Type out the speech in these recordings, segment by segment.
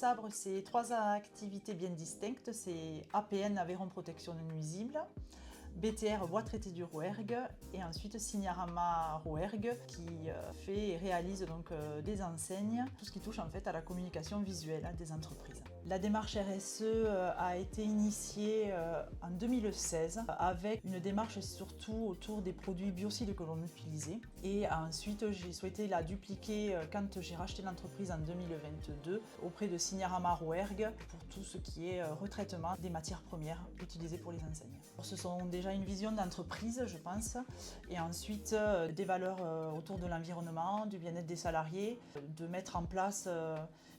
Sabre, c'est 3 activités bien distinctes. C'est APN, Aveyron Protection Nuisible, BTR, Bois Traité du Rouergue, et ensuite Signarama Rouergue qui fait et réalise donc des enseignes, tout ce qui touche en fait à la communication visuelle des entreprises. La démarche RSE a été initiée en 2016 avec une démarche surtout autour des produits biocides que l'on utilisait, et ensuite j'ai souhaité la dupliquer quand j'ai racheté l'entreprise en 2022 auprès de Signarama Rouergue pour tout ce qui est retraitement des matières premières utilisées pour les enseignes. Ce sont déjà une vision d'entreprise, je pense, et ensuite des valeurs autour de l'environnement, du bien-être des salariés, de mettre en place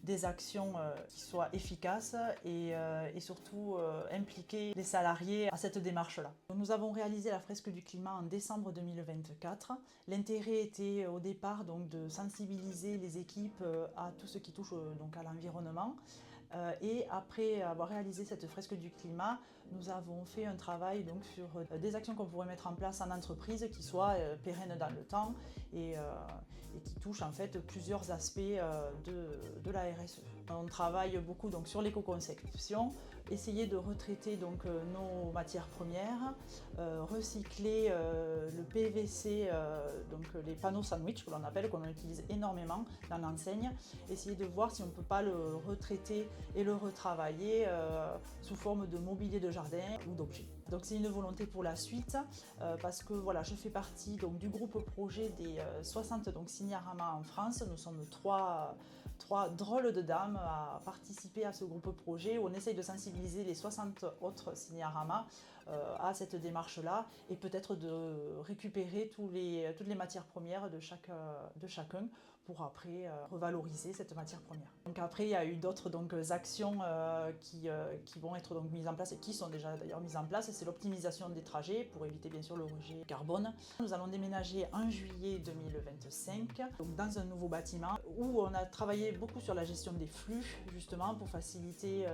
des actions qui soient efficaces et surtout impliquer les salariés à cette démarche-là. Nous avons réalisé la fresque du climat en décembre 2024. L'intérêt était au départ donc de sensibiliser les équipes à tout ce qui touche donc à l'environnement. Et après avoir réalisé cette fresque du climat, nous avons fait un travail donc sur des actions qu'on pourrait mettre en place en entreprise qui soient pérennes dans le temps et qui touchent en fait plusieurs aspects de la RSE. On travaille beaucoup donc sur l'éco-conception, essayer de retraiter donc nos matières premières, recycler le PVC, donc les panneaux sandwich que l'on appelle, qu'on utilise énormément dans l'enseigne, essayer de voir si on ne peut pas le retraiter et le retravailler sous forme de mobilier de jardin ou d'objets. Donc c'est une volonté pour la suite parce que voilà, je fais partie donc, du groupe projet des 60 donc, Signarama en France. Nous sommes trois drôles de dames à participer à ce groupe projet où on essaye de sensibiliser les 60 autres Signarama à cette démarche-là et peut-être de récupérer toutes les matières premières de chacun pour après revaloriser cette matière première. Donc après, il y a eu d'autres actions qui vont être donc mises en place et qui sont déjà d'ailleurs mises en place. C'est l'optimisation des trajets pour éviter bien sûr le rejet carbone. Nous allons déménager en juillet 2025 donc dans un nouveau bâtiment où on a travaillé beaucoup sur la gestion des flux justement pour faciliter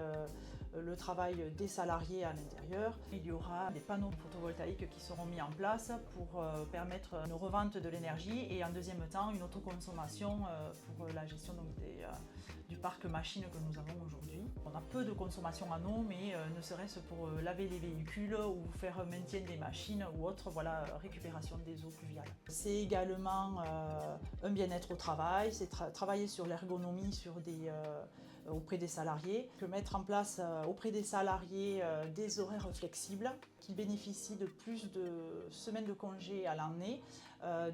le travail des salariés à l'intérieur. Il y aura des panneaux photovoltaïques qui seront mis en place pour permettre une revente de l'énergie et en deuxième temps une autoconsommation pour la gestion donc, du parc machine que nous avons aujourd'hui. On a peu de consommation en eau, mais ne serait-ce pour laver les véhicules ou faire maintien des machines ou autre, voilà, récupération des eaux pluviales. C'est également un bien-être au travail, c'est travailler sur l'ergonomie auprès des salariés, que mettre en place auprès des salariés des horaires flexibles, qui bénéficient de plus de semaines de congé à l'année,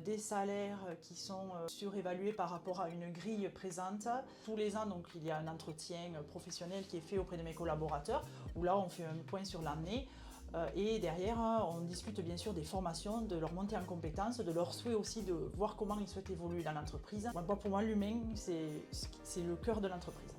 des salaires qui sont surévalués par rapport à une grille présente. Tous les ans, donc, il y a un entretien professionnel qui est fait auprès de mes collaborateurs, où là on fait un point sur l'année. Et derrière, on discute bien sûr des formations, de leur montée en compétences, de leur souhait aussi de voir comment ils souhaitent évoluer dans l'entreprise. Pour moi, l'humain, c'est le cœur de l'entreprise.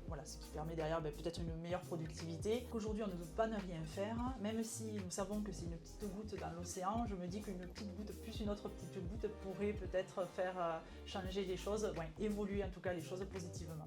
Voilà, ce qui permet derrière peut-être une meilleure productivité. Aujourd'hui, on ne peut pas ne rien faire, même si nous savons que c'est une petite goutte dans l'océan. Je me dis qu'une petite goutte plus une autre petite goutte pourrait peut-être faire changer les choses, évoluer en tout cas les choses positivement.